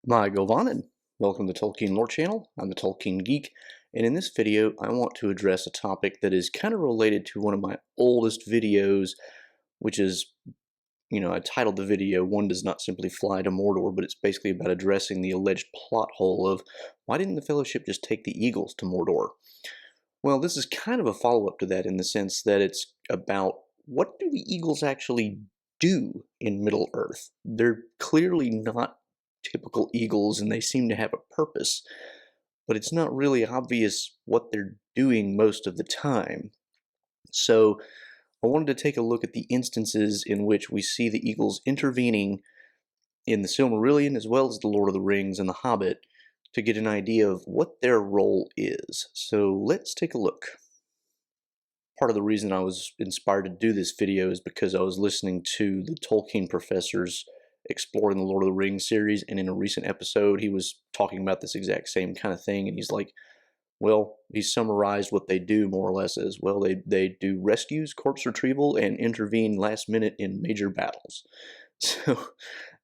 My Govanen. Welcome to Tolkien Lore Channel. I'm the Tolkien Geek, and in this video I want to address a topic that is kind of related to one of my oldest videos, which is, I titled the video, One Does Not Simply Fly to Mordor, but it's basically about addressing the alleged plot hole of why didn't the Fellowship just take the Eagles to Mordor? Well, this is kind of a follow-up to that in the sense that it's about what do the Eagles actually do in Middle-earth? They're clearly not typical eagles and they seem to have a purpose, but it's not really obvious what they're doing most of the time. So I wanted to take a look at the instances in which we see the eagles intervening in the Silmarillion as well as the Lord of the Rings and the Hobbit to get an idea of what their role is. So let's take a look. Part of the reason I was inspired to do this video is because I was listening to the Tolkien professors exploring the Lord of the Rings series, and in a recent episode he was talking about this exact same kind of thing, and he's like, well, he summarized what they do more or less as, well, they do rescues, corpse retrieval, and intervene last minute in major battles. So,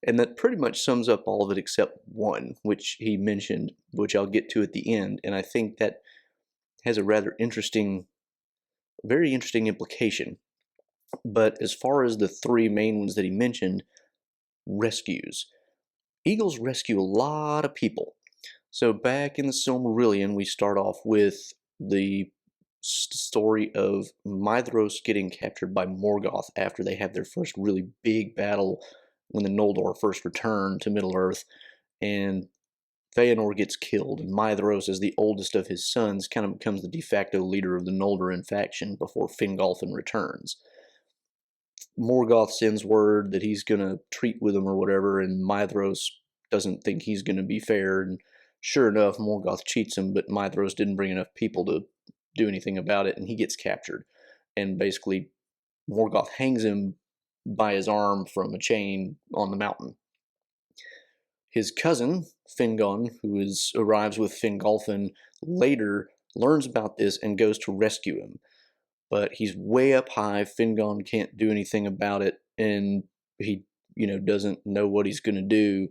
and that pretty much sums up all of it except one, which he mentioned, which I'll get to at the end, and I think that has a rather interesting, very interesting implication. But as far as the three main ones that he mentioned, rescues. Eagles rescue a lot of people. So back in the Silmarillion, we start off with the story of Maedhros getting captured by Morgoth after they have their first really big battle when the Noldor first return to Middle-earth, and Feanor gets killed, and Maedhros, as the oldest of his sons, kind of becomes the de facto leader of the Noldorin faction before Fingolfin returns. Morgoth sends word that he's going to treat with him or whatever, and Maedhros doesn't think he's going to be fair, and sure enough, Morgoth cheats him, but Maedhros didn't bring enough people to do anything about it, and he gets captured. And basically, Morgoth hangs him by his arm from a chain on the mountain. His cousin, Fingon, who arrives with Fingolfin later, learns about this and goes to rescue him. But he's way up high. Fingon can't do anything about it, and he, doesn't know what he's going to do.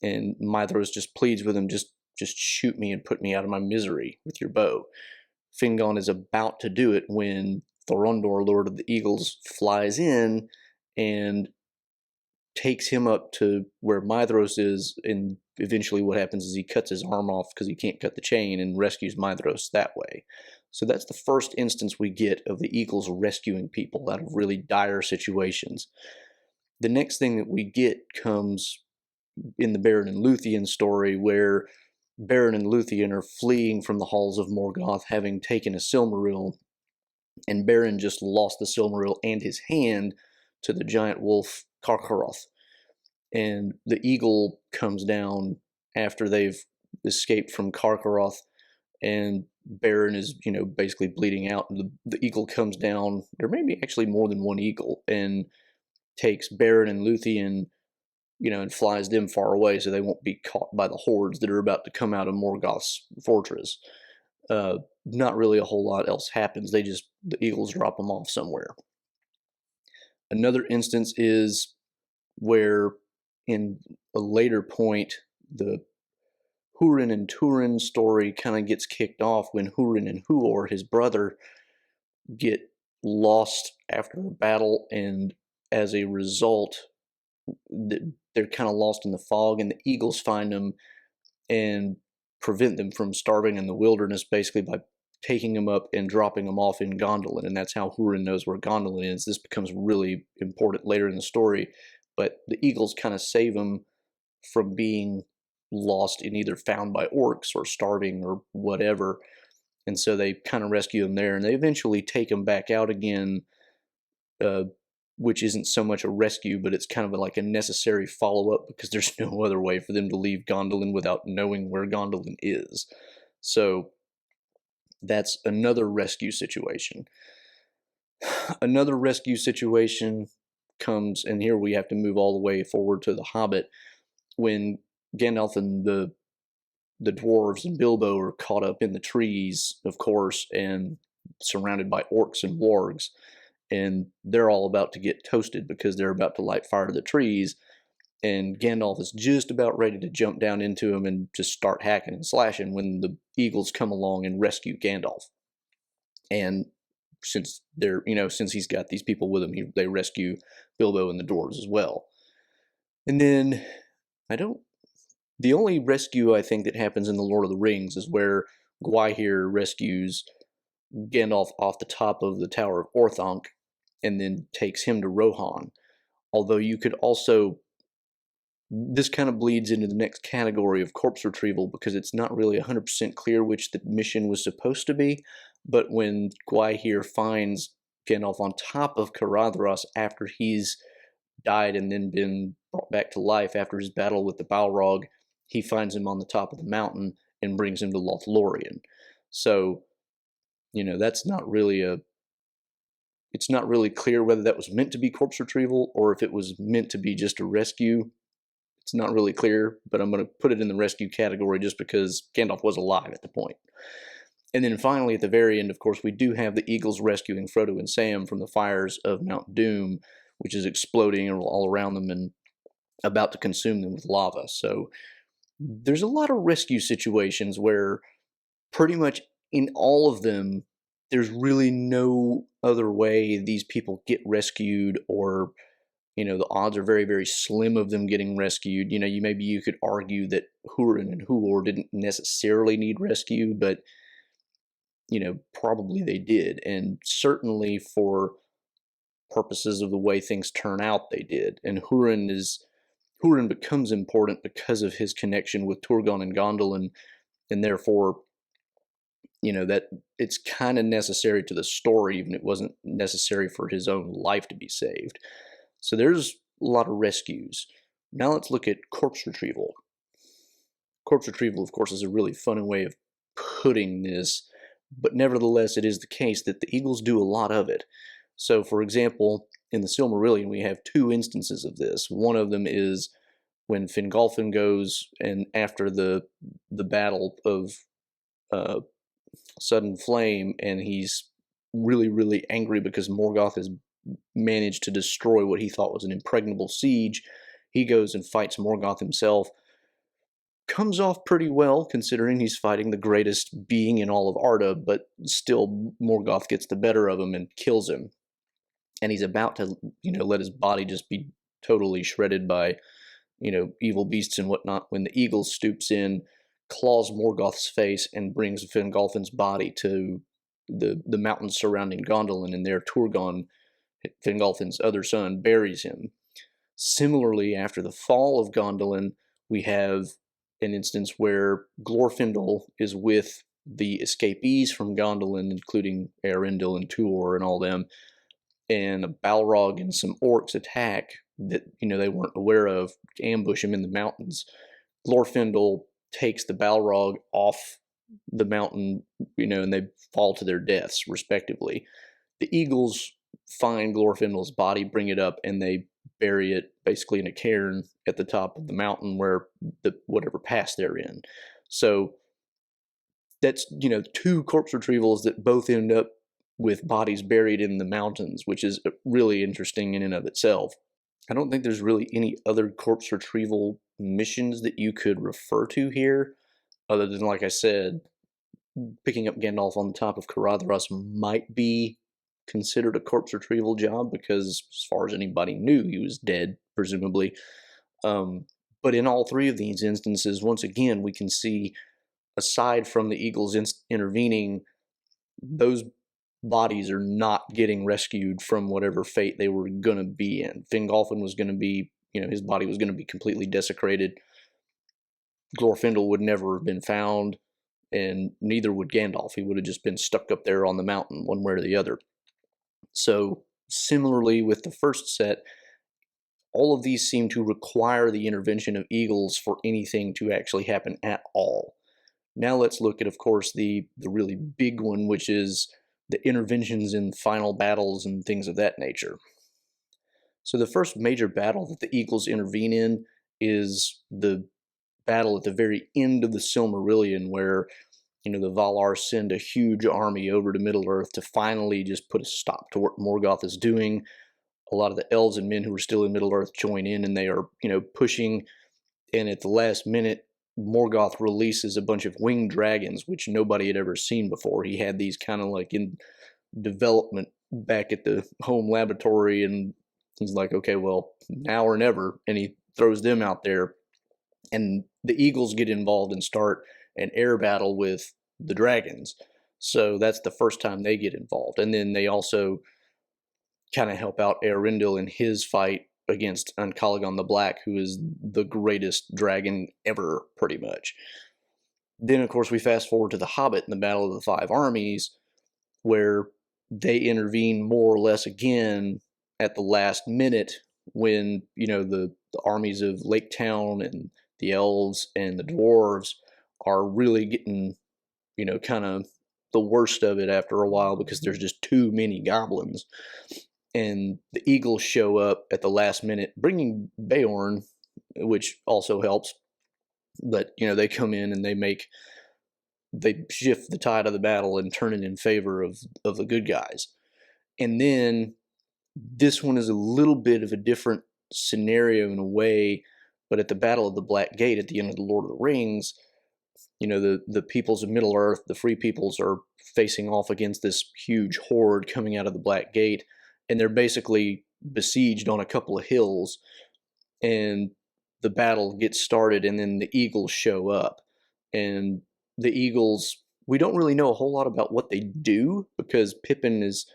And Maedhros just pleads with him, just shoot me and put me out of my misery with your bow. Fingon is about to do it when Thorondor, Lord of the Eagles, flies in and takes him up to where Maedhros is, and eventually what happens is he cuts his arm off because he can't cut the chain and rescues Maedhros that way. So that's the first instance we get of the Eagles rescuing people out of really dire situations. The next thing that we get comes in the Beren and Luthien story, where Beren and Luthien are fleeing from the halls of Morgoth, having taken a Silmaril, and Beren just lost the Silmaril and his hand to the giant wolf Carcharoth. And the eagle comes down after they've escaped from Carcharoth, and Beren is, basically bleeding out. The eagle comes down. There may be actually more than one eagle, and takes Beren and Luthien, and flies them far away so they won't be caught by the hordes that are about to come out of Morgoth's fortress. Not really a whole lot else happens. The eagles drop them off somewhere. Another instance is where, in a later point, the Hurin and Turin story kind of gets kicked off when Hurin and Huor, his brother, get lost after a battle, and as a result, they're kind of lost in the fog, and the eagles find them and prevent them from starving in the wilderness, basically by taking them up and dropping them off in Gondolin, and that's how Hurin knows where Gondolin is. This becomes really important later in the story, but the eagles kind of save them from being lost and either found by orcs or starving or whatever, and so they kind of rescue them there, and they eventually take them back out again, which isn't so much a rescue, but it's kind of like a necessary follow-up because there's no other way for them to leave Gondolin without knowing where Gondolin is. So that's another rescue situation. Another rescue situation comes, and here we have to move all the way forward to the Hobbit, when Gandalf and the dwarves and Bilbo are caught up in the trees, of course, and surrounded by orcs and wargs, and they're all about to get toasted because they're about to light fire to the trees, and Gandalf is just about ready to jump down into him and just start hacking and slashing when the eagles come along and rescue Gandalf. And since since he's got these people with him, they rescue Bilbo and the dwarves as well. And then the only rescue I think that happens in the Lord of the Rings is where Gwaihir rescues Gandalf off the top of the Tower of Orthanc and then takes him to Rohan. Although you could also, this kind of bleeds into the next category of corpse retrieval because it's not really 100% clear which the mission was supposed to be. But when Gwaihir finds Gandalf on top of Caradhras after he's died and then been brought back to life after his battle with the Balrog, he finds him on the top of the mountain and brings him to Lothlorien. So, that's not really it's not really clear whether that was meant to be corpse retrieval or if it was meant to be just a rescue. It's not really clear, but I'm going to put it in the rescue category just because Gandalf was alive at the point. And then finally, at the very end, of course, we do have the eagles rescuing Frodo and Sam from the fires of Mount Doom, which is exploding all around them and about to consume them with lava. So there's a lot of rescue situations where pretty much in all of them, there's really no other way these people get rescued, or the odds are very, very slim of them getting rescued. Maybe you could argue that Hurin and Huor didn't necessarily need rescue, but probably they did, and certainly for purposes of the way things turn out, they did. And Hurin becomes important because of his connection with Turgon and Gondolin, and therefore, that it's kind of necessary to the story, even if it wasn't necessary for his own life to be saved. So there's a lot of rescues. Now let's look at corpse retrieval. Corpse retrieval, of course, is a really funny way of putting this, but nevertheless, it is the case that the eagles do a lot of it. So, for example, in the Silmarillion, we have two instances of this. One of them is when Fingolfin goes and after the battle of Sudden Flame, and he's really, really angry because Morgoth has managed to destroy what he thought was an impregnable siege. He goes and fights Morgoth himself. Comes off pretty well, considering he's fighting the greatest being in all of Arda, but still Morgoth gets the better of him and kills him. And he's about to, let his body just be totally shredded by, evil beasts and whatnot, when the eagle stoops in, claws Morgoth's face, and brings Fingolfin's body to the mountains surrounding Gondolin, and there Turgon, Fingolfin's other son, buries him. Similarly, after the fall of Gondolin, we have an instance where Glorfindel is with the escapees from Gondolin, including Eärendil and Tuor and all them, and a Balrog and some orcs attack that they weren't aware of, ambush him in the mountains. Glorfindel takes the Balrog off the mountain, and they fall to their deaths respectively. The eagles find Glorfindel's body, bring it up, and they bury it basically in a cairn at the top of the mountain where whatever pass they're in. So that's two corpse retrievals that both end up with bodies buried in the mountains, which is really interesting in and of itself. I don't think there's really any other corpse retrieval missions that you could refer to here, other than, like I said, picking up Gandalf on the top of Caradhras might be considered a corpse retrieval job, because as far as anybody knew, he was dead, presumably. But in all three of these instances, once again, we can see, aside from the eagles intervening, those bodies are not getting rescued from whatever fate they were going to be in. Fingolfin was going to be, his body was going to be completely desecrated. Glorfindel would never have been found, and neither would Gandalf. He would have just been stuck up there on the mountain, one way or the other. So, similarly with the first set, all of these seem to require the intervention of eagles for anything to actually happen at all. Now let's look at, of course, the really big one, which is the interventions in final battles and things of that nature. So the first major battle that the eagles intervene in is the battle at the very end of the Silmarillion, where the Valar send a huge army over to Middle-earth to finally just put a stop to what Morgoth is doing. a lot of the elves and men who are still in Middle-earth join in, and they are, pushing. And at the last minute, Morgoth releases a bunch of winged dragons, which nobody had ever seen before. He had these kind of like in development back at the home laboratory, and he's like, okay, well, now or never. And he throws them out there, and the eagles get involved and start an air battle with the dragons. So that's the first time they get involved. And then they also kind of help out Eärendil in his fight against Uncalagon the Black, who is the greatest dragon ever, pretty much. Then, of course, we fast forward to the Hobbit and the Battle of the Five Armies, where they intervene more or less again at the last minute when, the armies of Lake Town and the elves and the dwarves are really getting, kind of the worst of it after a while because there's just too many goblins. And the eagles show up at the last minute, bringing Beorn, which also helps. But, they come in and they shift the tide of the battle and turn it in favor of the good guys. And then this one is a little bit of a different scenario in a way, but at the Battle of the Black Gate at the end of the Lord of the Rings, the peoples of Middle-earth, the free peoples, are facing off against this huge horde coming out of the Black Gate, and they're basically besieged on a couple of hills, and the battle gets started, and then the eagles show up. And the eagles, we don't really know a whole lot about what they do, because Pippin is,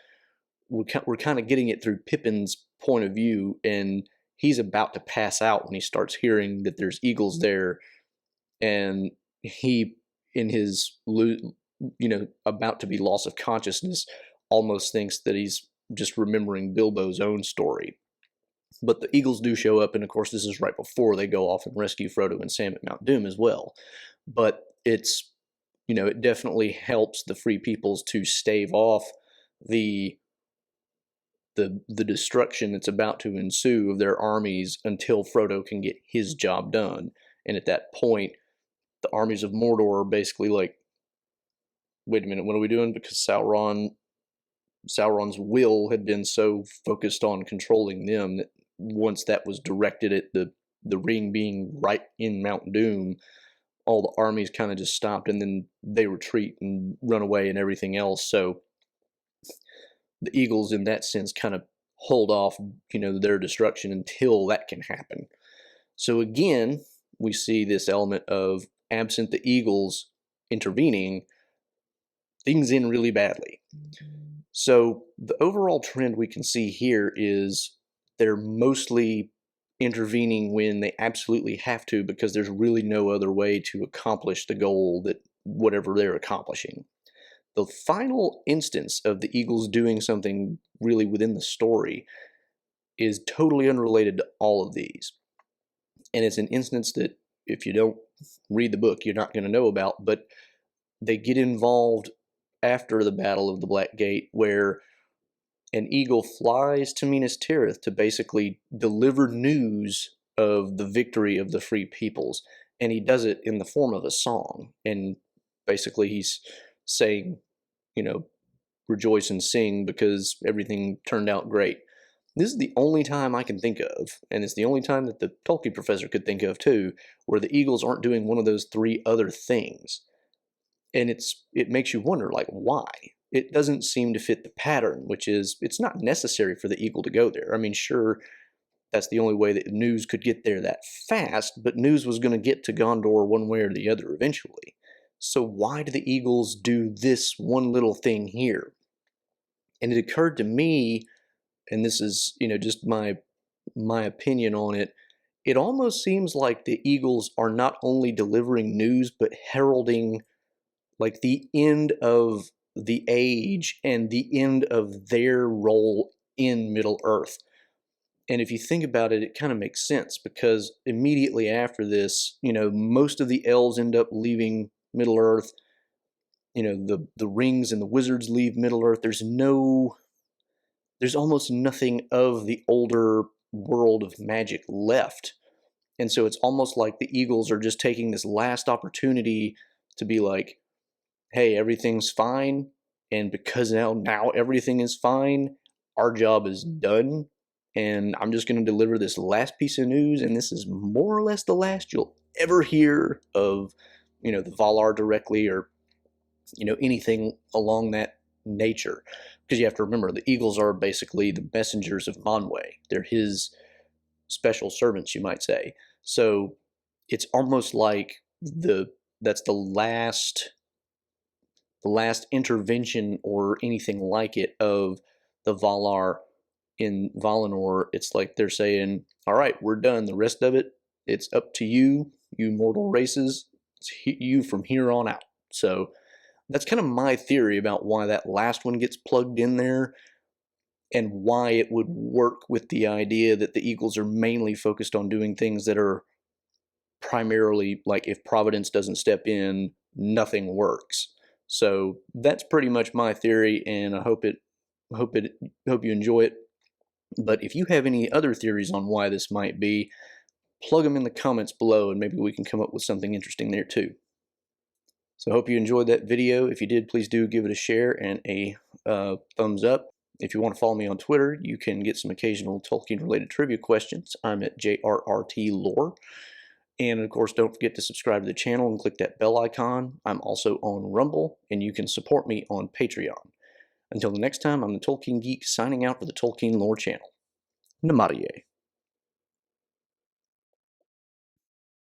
we're kind of getting it through Pippin's point of view, and he's about to pass out when he starts hearing that there's eagles there, and he, in his, about to be loss of consciousness, almost thinks that he's just remembering Bilbo's own story. But the eagles do show up, and of course this is right before they go off and rescue Frodo and Sam at Mount Doom as well. But it's, it definitely helps the free peoples to stave off the destruction that's about to ensue of their armies until Frodo can get his job done. And at that point, the armies of Mordor are basically like, wait a minute, what are we doing? Because Sauron's will had been so focused on controlling them that once that was directed at the ring being right in Mount Doom, all the armies kind of just stopped, and then they retreat and run away and everything else. So the eagles, in that sense, kind of hold off, their destruction until that can happen. So again, we see this element of, absent the eagles intervening, things end really badly. So the overall trend we can see here is they're mostly intervening when they absolutely have to, because there's really no other way to accomplish the goal that whatever they're accomplishing. The final instance of the eagles doing something really within the story is totally unrelated to all of these. And it's an instance that if you don't read the book, you're not going to know about, but they get involved after the Battle of the Black Gate, where an eagle flies to Minas Tirith to basically deliver news of the victory of the free peoples. And he does it in the form of a song. And basically he's saying, rejoice and sing because everything turned out great. This is the only time I can think of, and it's the only time that the Tolkien professor could think of too, where the eagles aren't doing one of those three other things. And it makes you wonder, like, why? It doesn't seem to fit the pattern, which is, it's not necessary for the eagle to go there. I mean, sure, that's the only way that news could get there that fast, but news was going to get to Gondor one way or the other eventually. So why do the eagles do this one little thing here? And it occurred to me, and this is, just my opinion on it, it almost seems like the eagles are not only delivering news, but heralding like the end of the age and the end of their role in Middle-earth. And if you think about it, it kind of makes sense, because immediately after this, most of the elves end up leaving Middle-earth. The rings and the wizards leave Middle-earth. There's almost nothing of the older world of magic left. And so it's almost like the eagles are just taking this last opportunity to be like, hey, everything's fine, and because now everything is fine, our job is done, and I'm just going to deliver this last piece of news, and this is more or less the last you'll ever hear of, the Valar directly, or, anything along that nature. Because you have to remember, the Eagles are basically the messengers of Manwë. They're his special servants, you might say. So it's almost like that's the last intervention or anything like it of the Valar in Valinor. It's like they're saying, all right, we're done. The rest of it, it's up to you, you mortal races. It's you from here on out. So that's kind of my theory about why that last one gets plugged in there, and why it would work with the idea that the Eagles are mainly focused on doing things that are primarily like, if Providence doesn't step in, nothing works. So that's pretty much my theory, and I hope you enjoy it. But if you have any other theories on why this might be, plug them in the comments below, and maybe we can come up with something interesting there too. So I hope you enjoyed that video. If you did, please do give it a share and a thumbs up. If you want to follow me on Twitter, you can get some occasional Tolkien-related trivia questions. I'm at JRRTLore. And of course, don't forget to subscribe to the channel and click that bell icon. I'm also on Rumble, and you can support me on Patreon. Until the next time, I'm the Tolkien Geek, signing out for the Tolkien Lore channel. Namarie.